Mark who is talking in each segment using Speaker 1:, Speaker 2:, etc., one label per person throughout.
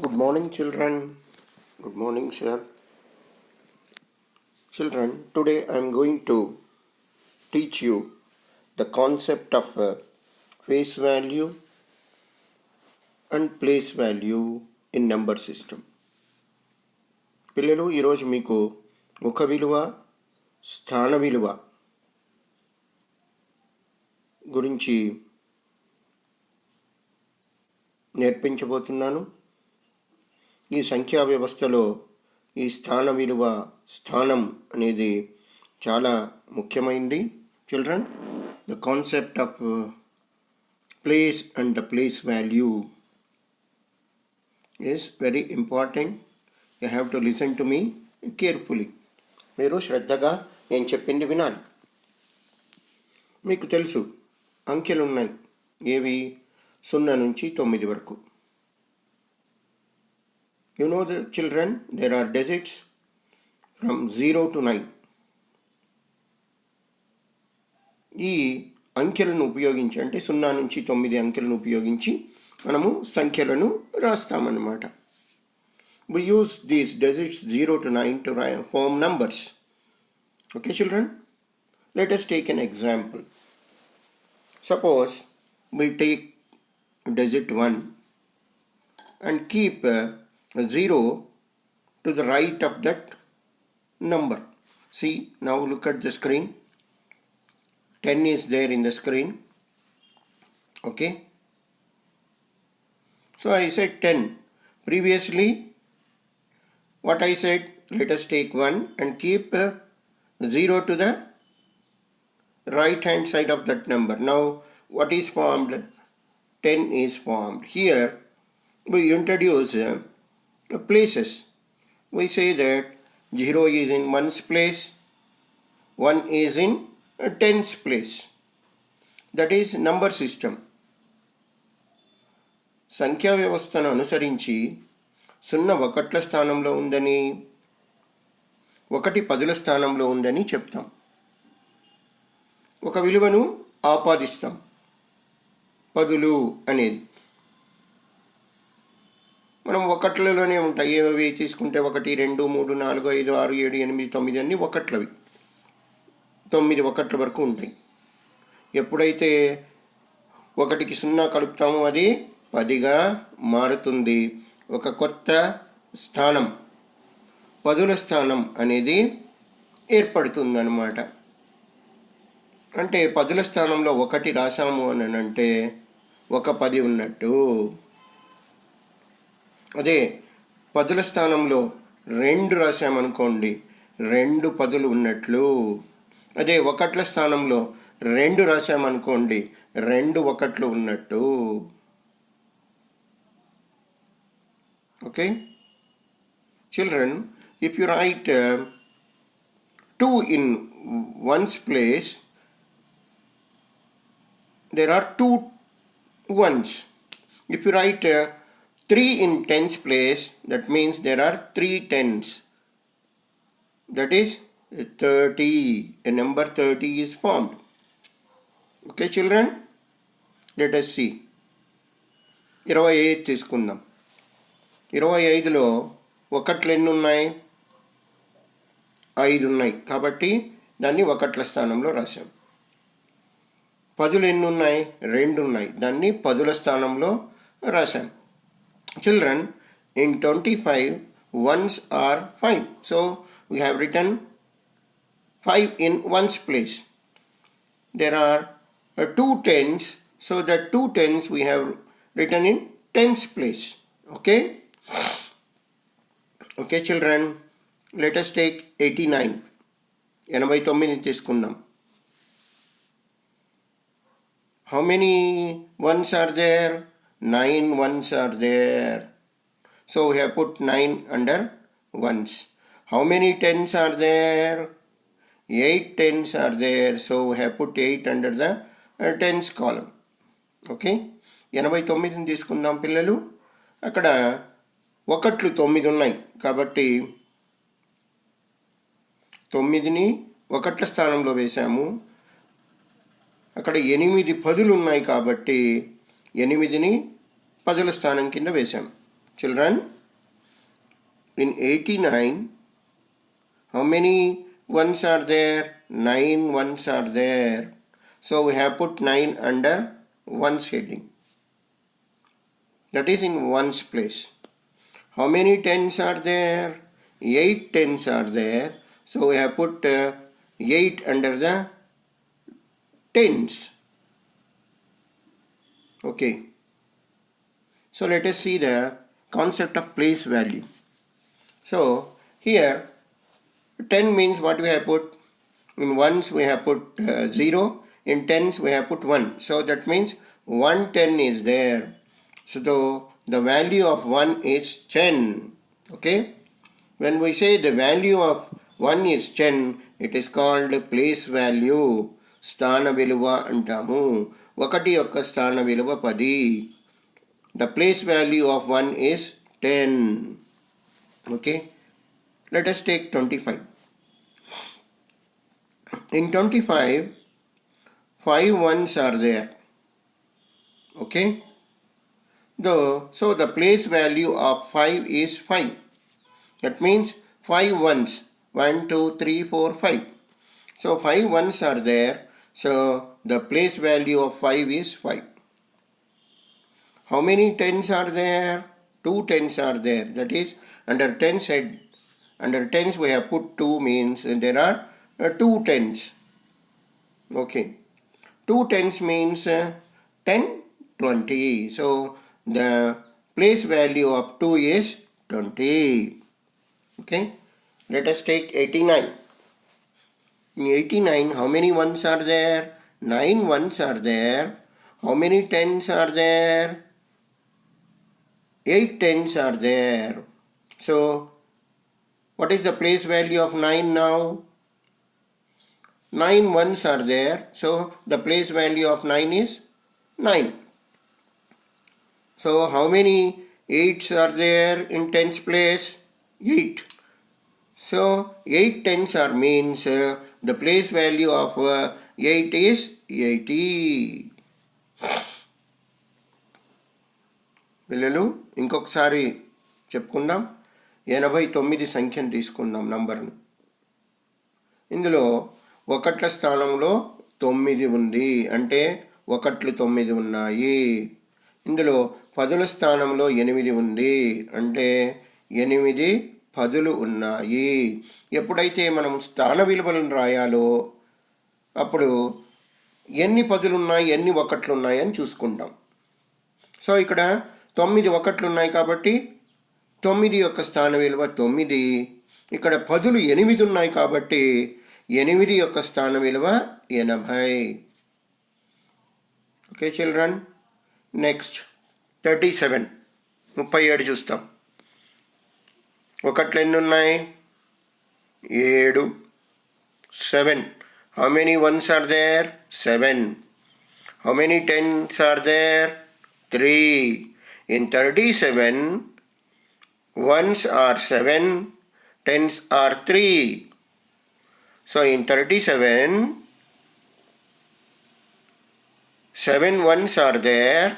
Speaker 1: Good morning, children. Good morning, sir. Children, today I am going to teach you the concept of face value and place value in number system. పిల్లలు ఈరోజు మీకు ముఖ విలువ స్థాన విలువ గురించి నేర్పించబోతున్నాను. ఈ సంఖ్యా వ్యవస్థలో ఈ స్థాన విలువ స్థానం అనేది చాలా ముఖ్యమైనది. Children, the concept of place and the place value is very important. You have to listen to me carefully. మీరు శ్రద్ధగా నేను చెప్పింది వినాలి. మీకు తెలుసు, అంకెలు ఉన్నాయి. ఏవి? 0 నుంచి 9 వరకు. You know the children, there are digits from 0 to 9. ఈ అంకెలను ఉపయోగించి, అంటే 0 నుంచి 9 అంకెలను ఉపయోగించి మనము సంఖ్యలను రాస్తామన్నమాట. We use these digits 0 to 9 to form numbers. Okay, children? Let us take an example. Suppose we take digit 1 and keep 0 to the right of that number. See, now look at the screen. 10 is there in the screen. Okay. So I said 10. Previously, what I said, let us take 1 and keep 0 to the right hand side of that number. Now, what is formed? 10 is formed. Here, we introduce places. We say that 0 is in 1's place, 1 is in 10's place. That is number system. సంఖ్యా వ్యవస్థను అనుసరించి 0 ఒకట్ల స్థానంలో ఉందని, 1 పదుల స్థానంలో ఉందని చెప్తాం. ఒక విలువను ఆపాదిస్తాం, పదులు అనేది. మనం ఒకట్లలోనే ఉంటాయి. ఏవి తీసుకుంటే 1, 2, 3, 4, 5, 6, 7, 8, 9 అన్నీ ఒకట్లవి. 9 ఒకట్ల వరకు ఉంటాయి. ఎప్పుడైతే 1కి 0 కలుపుతామో అది 10గా మారుతుంది. ఒక కొత్త స్థానం, పదుల స్థానం అనేది ఏర్పడుతుందన్నమాట. అంటే పదుల స్థానంలో 1 రాసాము అని అంటే ఒక 10 ఉన్నట్టు. అదే పదుల స్థానంలో 2 రాసామనుకోండి, 2 పదులు ఉన్నట్లు. అదే ఒకట్ల స్థానంలో 2 రాసామనుకోండి, 2 ఒకట్లు ఉన్నట్టు. Okay children, if you right 2 in 1's place, there are 2 1s. If you write 3 in 10's place, that means there are 3 10s. That is 30. A number 30 is formed. Okay, children? Let us see. 25 తీసుకుందాం. 25లో ఒకట్లు ఎన్ని ఉన్నాయి? 5 ఉన్నాయి. కాబట్టి దాన్ని ఒకట్ల స్థానంలో రాశాం. పదులు ఎన్ని ఉన్నాయి? 2 ఉన్నాయి. దాన్ని పదుల స్థానంలో రాశాం. Children, in 25, 1s are 5. So, we have written 5 in 1's place. There are 2 10s. So, the 2 10s we have written in 10's place. Okay? Okay, children, let us take 89. 89 తీసుకుందాం. How many 1s are there? 9 1s are there. So we have put 9 under 1s. How many 10s are there? 8 10s are there. So we have put 8 under the 10s column. Okay? 89 తీసుకుందాం పిల్లలు. అక్కడ ఒకట్లు 9 ఉన్నాయి కాబట్టి 9ని ఒకట్ల స్థానంలో వేశాము. అక్కడ 8 పదులు ఉన్నాయి కాబట్టి 8ని పదుల స్థానం కింద వేశాం. Children, in 89, how many ones are there? 9 ones are there. So we have put 9 under ones heading. That is in ones place. How many tens are there? 8 tens are there. So we have put 8 under the tens. Okay. So let us see the concept of place value. So here 10 means what we have put? In ones we have put 0. In tens we have put 1. So that means 1 10 is there. So the value of 1 is 10. Okay. When we say the value of 1 is 10, it is called place value. స్థాన విలువ అంటాము. 1 యొక్క స్థాన విలువ 10. The place value of 1 is 10. Okay. Let us take 25. In 25, 5 ones are there. Okay. So the place value of 5 is 5. That means 5 ones. 1, 2, 3, 4, 5. So 5 ones are there. So the place value of 5 is 5. How many tens are there? 2 tens are there. That is under tens head. Under tens we have put 2 means there are 2 tens. Okay. 2 tens means 10, 20. So the place value of 2 is 20. Okay. Let us take 89. In 89, how many ones are there? 9 ones are there. How many tens are there? 8 tens are there. So what is the place value of 9 now? 9 ones are there. So the place value of 9 is 9. So how many 8s are there in tens place? 8. So 8 tens are means the place value of 8 is 80. పిల్లలు ఇంకొకసారి చెప్పుకుందాం. 89 సంఖ్యను తీసుకుందాం నంబర్ను. ఇందులో ఒకట్ల స్థానంలో 9 ఉంది. అంటే ఒకట్లు 9 ఉన్నాయి. ఇందులో పదుల స్థానంలో 8 ఉంది. అంటే 8 పదులు ఉన్నాయి. ఎప్పుడైతే మనం స్థాన విలువలను రాయాలో అప్పుడు ఎన్ని పదులు ఉన్నాయి, ఎన్ని ఒకట్లు ఉన్నాయి అని చూసుకుంటాం. సో ఇక్కడ 9 ఒకట్లు ఉన్నాయి కాబట్టి 9 యొక్క స్థాన విలువ 9. ఇక్కడ పదులు 8 ఉన్నాయి కాబట్టి 8 యొక్క స్థాన విలువ 80. Okay children. నెక్స్ట్ 37. 37 చూస్తాం. ఒకట్లు ఎన్ని ఉన్నాయి? 7. 7. How many ones are there? 7. How many tens are there? 3. In 37, ones are 7, tens are 3. So in 37, 7 ones are there,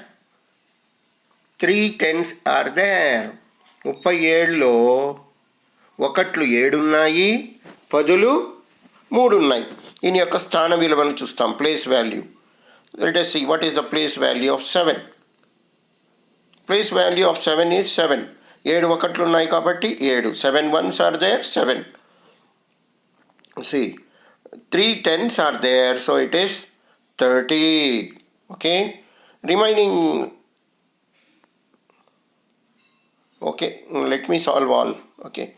Speaker 1: 3 tens are there. 37లో ఒకట్లు 7 ఉన్నాయి, పదులు 3 ఉన్నాయి. దీని యొక్క స్థాన విలువను చూస్తాం. Place value. Let us see what is the place value of 7. Place value of 7 is 7. 7 ఒకట్లు ఉన్నాయి కాబట్టి 7. 7 ones are there, 7. See, 3 tens are there, so it is 30. Okay. Remaining. Okay, let me solve all. Okay.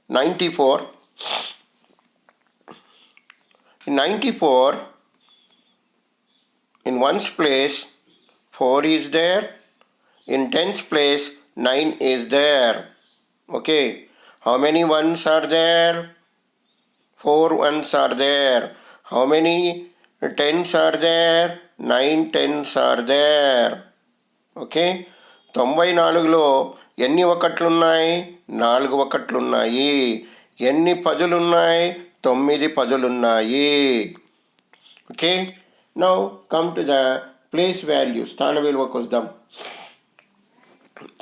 Speaker 1: 94. In 94, in ones place 4 is there. In tens place 9 is there. Okay. How many ones are there? 4 ones are there. How many tens are there? 9 tens are there. Okay. 94లో ఎన్ని ఒకట్లు ఉన్నాయి? 4 ఒకట్లు ఉన్నాయి. ఎన్ని పదులు ఉన్నాయి? 9 పదులు ఉన్నాయి. Okay. Now come to the place value స్థాన విలువకు వద్దాం.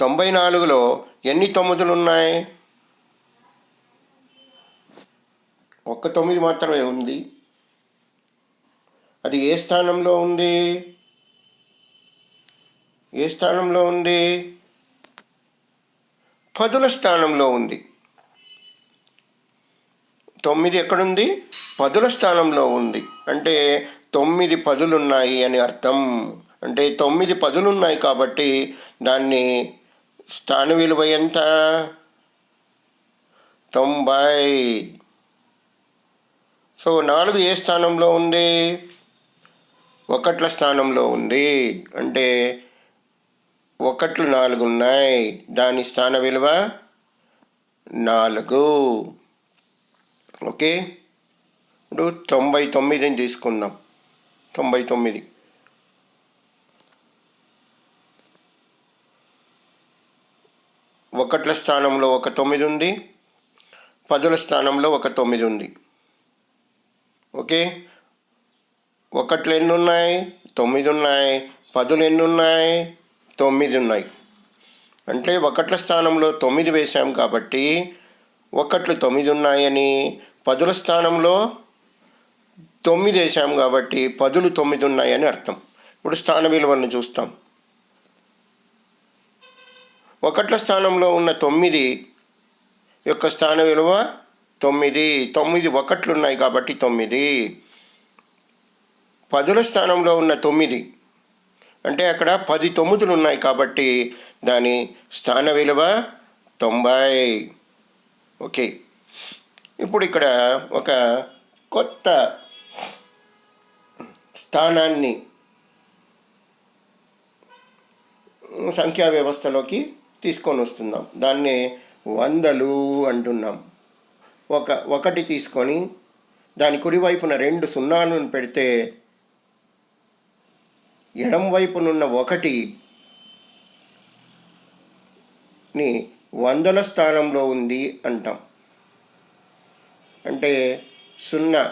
Speaker 1: 94లో ఎన్ని 9లు ఉన్నాయి? ఒక్క 9 మాత్రమే ఉంది. అది ఏ స్థానంలో ఉంది? ఏ స్థానంలో ఉంది? 10ల స్థానంలో ఉంది. 9 ఎక్కడుంది? 10ల స్థానంలో ఉంది. అంటే 9 10లు ఉన్నాయి అని అర్థం. అంటే 9 10లు ఉన్నాయి కాబట్టి దాన్ని స్థాన విలువ ఎంత? 90. సో 4 ఏ స్థానంలో ఉంది? 1ల స్థానంలో ఉంది. అంటే 1లు 4 ఉన్నాయి. దాని స్థాన విలువ 4. ఓకే, ఇప్పుడు 99ని తీసుకుందాం. 99 1ల స్థానంలో ఒక 9 ఉంది, 10ల స్థానంలో ఒక 9 ఉంది. ఓకే, 1లు ఎన్ని ఉన్నాయి? 9 ఉన్నాయి. 10లు ఎన్ని ఉన్నాయి? 9 ఉన్నాయి. అంటే 1ల స్థానంలో 9 వేసాం కాబట్టి 1లు 9 ఉన్నాయని, 10ల స్థానంలో 9 వేసాం కాబట్టి 10లు 9 ఉన్నాయని అర్థం. ఇప్పుడు స్థాన విలువలను చూస్తాం. 1ల స్థానంలో ఉన్న 9 యొక్క స్థాన విలువ 9. 9 1లు ఉన్నాయి కాబట్టి 9. 10ల స్థానంలో ఉన్న 9 అంటే అక్కడ 10 9లు ఉన్నాయి కాబట్టి దాని స్థాన విలువ 90. ఓకే, ఇప్పుడు ఇక్కడ ఒక కొత్త స్థానాన్ని సంఖ్యా వ్యవస్థలోకి తీసుకొని వస్తున్నాం. దాన్నే వందలు అంటున్నాం. ఒకటి తీసుకొని దాని కుడివైపున 2 సున్నాలను పెడితే ఎడం వైపునున్న 1ని 100ల స్థానంలో ఉంది అంటాం. అంటే 0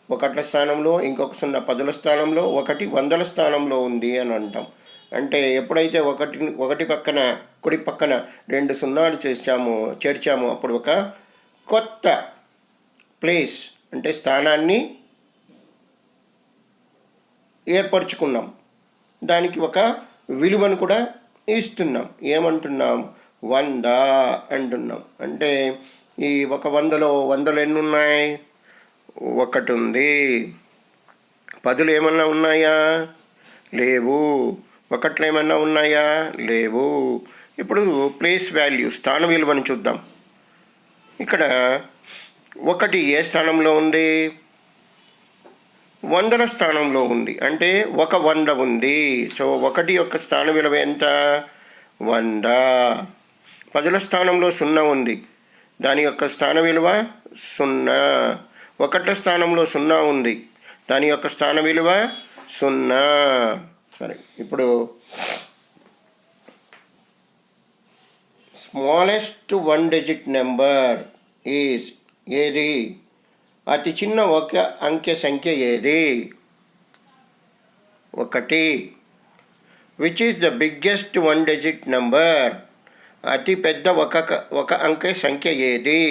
Speaker 1: 1ల స్థానంలో, ఇంకొక 0 10ల స్థానంలో, 1 100ల స్థానంలో ఉంది అని అంటాం. అంటే ఎప్పుడైతే ఒకటి పక్కన కుడి పక్కన 2 సున్నాలు చేర్చామో అప్పుడు ఒక కొత్త ప్లేస్ అంటే స్థానాన్ని ఏర్పరచుకున్నాం. దానికి ఒక విలువను కూడా ఇస్తున్నాం. ఏమంటున్నాం? 100 అంటున్నాం. అంటే ఈ 100లో 100లు ఎన్ని ఉన్నాయి? 1 ఉంది. 10లు ఏమన్నా ఉన్నాయా? లేవు. 1లు ఏమన్నా ఉన్నాయా? లేవు. ఇప్పుడు ప్లేస్ వాల్యూ స్థాన విలువను చూద్దాం. ఇక్కడ 1 ఏ స్థానంలో ఉంది? 100ల స్థానంలో ఉంది. అంటే 100 ఉంది. సో 1 యొక్క స్థాన విలువ ఎంత? 100. 10ల స్థానంలో 0 ఉంది. దాని యొక్క స్థాన విలువ 0. 1ల స్థానంలో 0 ఉంది. దాని యొక్క స్థాన విలువ 0. సరే, ఇప్పుడు స్మాలెస్ట్ 1 డిజిట్ నెంబర్ ఈజ్ ఏది? అతి చిన్న ఒక అంకె సంఖ్య ఏది? 1. Which is the biggest 1 digit number? అతి పెద్ద ఒక అంకె సంఖ్య ఏది?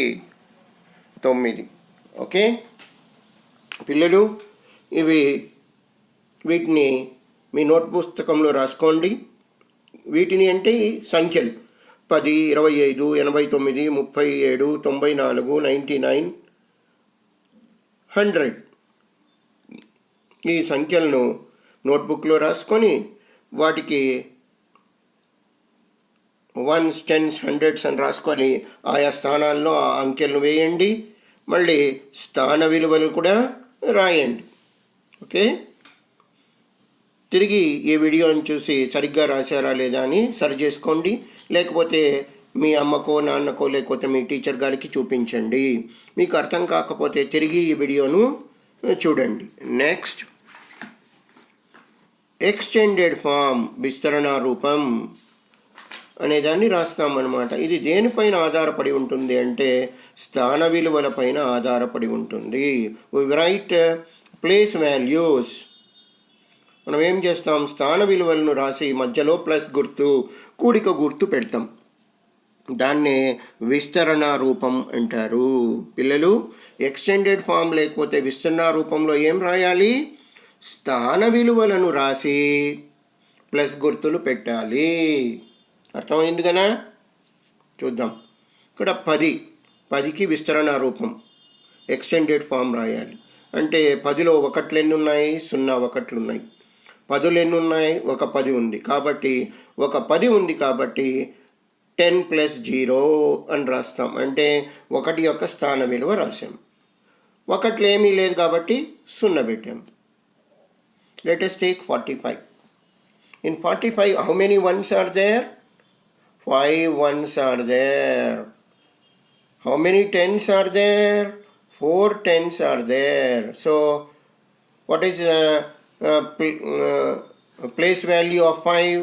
Speaker 1: 9. ఓకే పిల్లలు, వీటిని మీ నోట్ పుస్తకంలో రాసుకోండి. వీటిని అంటే సంఖ్యలు 10, 25, 89, 37, 94, 99, 100 ఈ సంఖ్యలను నోట్బుక్లో రాసుకొని వాటికి 1s, 10s, 100s అని రాసుకొని ఆయా స్థానాల్లో ఆ అంకెలను వేయండి. మళ్ళీ స్థాన విలువలు కూడా రాయండి. ఓకే, తిరిగి ఈ వీడియోని చూసి సరిగ్గా రాశారా లేదా అని సరి చేసుకోండి. లేకపోతే మీ అమ్మకో నాన్నకో లేకపోతే మీ టీచర్ గారికి చూపించండి. మీకు అర్థం కాకపోతే తిరిగి ఈ వీడియోను చూడండి. నెక్స్ట్, ఎక్స్టెండెడ్ ఫామ్ విస్తరణ రూపం అనేదాన్ని రాస్తామన్నమాట. ఇది దేనిపైన ఆధారపడి ఉంటుంది అంటే స్థాన విలువల పైన ఆధారపడి ఉంటుంది. వి రైట్ ప్లేస్ వాల్యూస్ మనం ఏం చేస్తాం, స్థాన విలువలను రాసి మధ్యలో ప్లస్ గుర్తు, కూడిక గుర్తు పెడతాం. దాన్నే విస్తరణ రూపం అంటారు. పిల్లలు, ఎక్స్టెండెడ్ ఫామ్ లేకపోతే విస్తరణ రూపంలో ఏం రాయాలి, స్థాన విలువలను రాసి ప్లస్ గుర్తులు పెట్టాలి. అర్థమైంది కదా? చూద్దాం. ఇక్కడ 10కి విస్తరణ రూపం ఎక్స్టెండెడ్ ఫామ్ రాయాలి. అంటే 10లో ఒకట్లు ఎన్ని ఉన్నాయి, 0 ఒకట్లు ఉన్నాయి. 10లు ఎన్ని ఉన్నాయి, ఒక 10 ఉంది. కాబట్టి ఒక 10 ఉంది కాబట్టి 10 + 0 అని రాస్తాం. అంటే 1 యొక్క స్థాన విలువ రాసాం. ఒకట్లు ఏమీ లేదు కాబట్టి 0 పెట్టాం. Let us take 45. In 45, how many ones are there? 5 ones are there. How many tens are there? 4 tens are there. So, what is the place value of 5?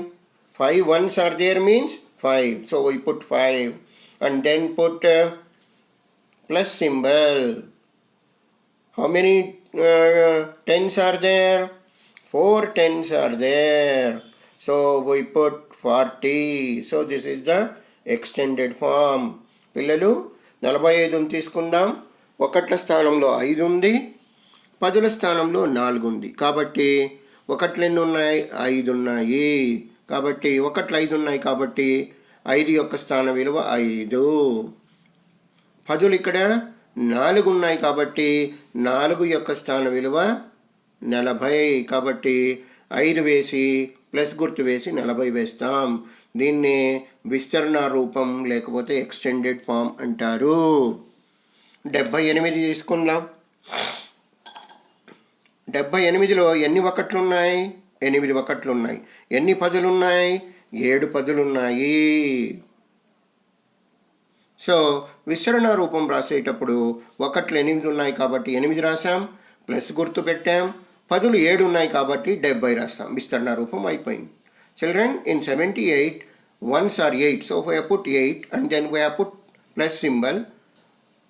Speaker 1: 5 ones are there means 5. So, we put 5 and then put plus symbol. How many tens are there? 4 tens are there. So, we put 40. So, this is the extended form. పిల్లలు, 45 తీసుకుందాం. ఒకట్ల స్థానంలో 5 ఉంది, 10ల స్థానంలో 4 ఉంది. కాబట్టి ఒకట్లు ఎన్ని ఉన్నాయి, 5 ఉన్నాయి. కాబట్టి ఒకట్లు 5 ఉన్నాయి కాబట్టి 5 యొక్క స్థాన విలువ 5. 10లు ఇక్కడ 4 ఉన్నాయి కాబట్టి 4 యొక్క స్థాన విలువ 40. కాబట్టి 5 వేసి ప్లస్ గుర్తు వేసి 40 వేస్తాం. దీన్ని విస్తరణ రూపం లేకపోతే ఎక్స్టెండెడ్ ఫామ్ అంటారు. 78 తీసుకుందాం. 78లో ఎన్ని ఒకట్లు ఉన్నాయి, 8 ఒకట్లు ఉన్నాయి. ఎన్ని 10లు ఉన్నాయి, 7 10లు ఉన్నాయి. సో విస్తరణ రూపం రాసేటప్పుడు ఒకట్లు 8 ఉన్నాయి కాబట్టి 8 రాసాం, ప్లస్ గుర్తు పెట్టాం. 10లు 7 ఉన్నాయి కాబట్టి 70 రాస్తాం. విస్తరణ రూపం అయిపోయింది. Children, in 78 ones are 8, so we have put 8 and then we have put plus symbol.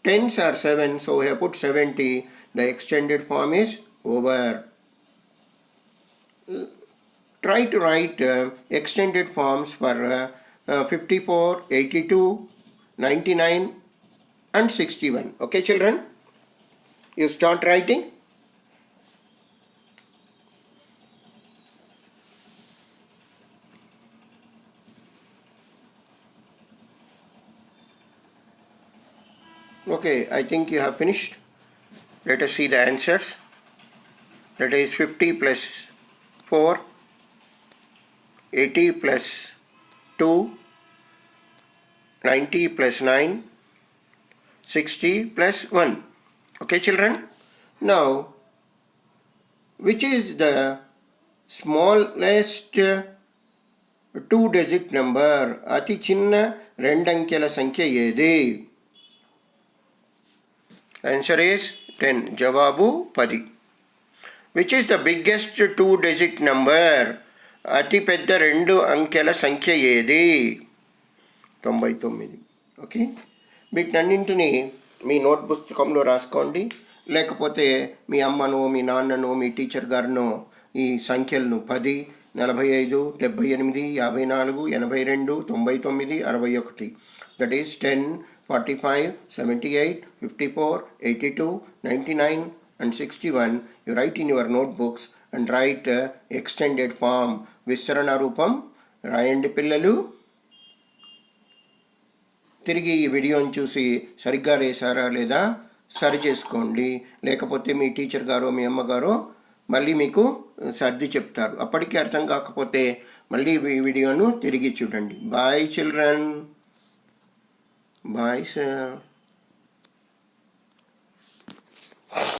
Speaker 1: Tens are 7, so we have put 70. The extended form is over. Try to write extended forms for 54, 82, 99 and 61. Okay children, you start writing. Okay, I think you have finished. Let us see the answers. That is 50 plus 4, 80 plus 2, 90 plus 9, 60 plus 1. Okay children? Now, which is the smallest 2-digit number? అతి చిన్న 2 అంకెల సంఖ్య ఏది? Answer is 10. జవాబు 10. Which is the biggest 2-digit number? అతి పెద్ద 2 అంకెల సంఖ్య ఏది? 99. ఓకే, వీటన్నింటినీ మీ నోట్ పుస్తకంలో రాసుకోండి. లేకపోతే మీ అమ్మనో, మీ నాన్ననో, మీ టీచర్ గారినో ఈ సంఖ్యలను 10, 45, 78, 54, 82, 99, 61. That is 10, 45, 78, 54, 82, 99 and 61. You write in your notebooks and write extended form. విస్తరణ రూపం రాయండి పిల్లలు. తిరిగి ఈ వీడియోని చూసి సరిగ్గా వేసారా లేదా సరి చేసుకోండి. లేకపోతే మీ టీచర్ గారో మీ అమ్మగారో మళ్ళీ మీకు సర్ది చెప్తారు. అప్పటికి అర్థం కాకపోతే మళ్ళీ ఈ వీడియోను తిరిగి చూడండి. Bye children. Bye sir.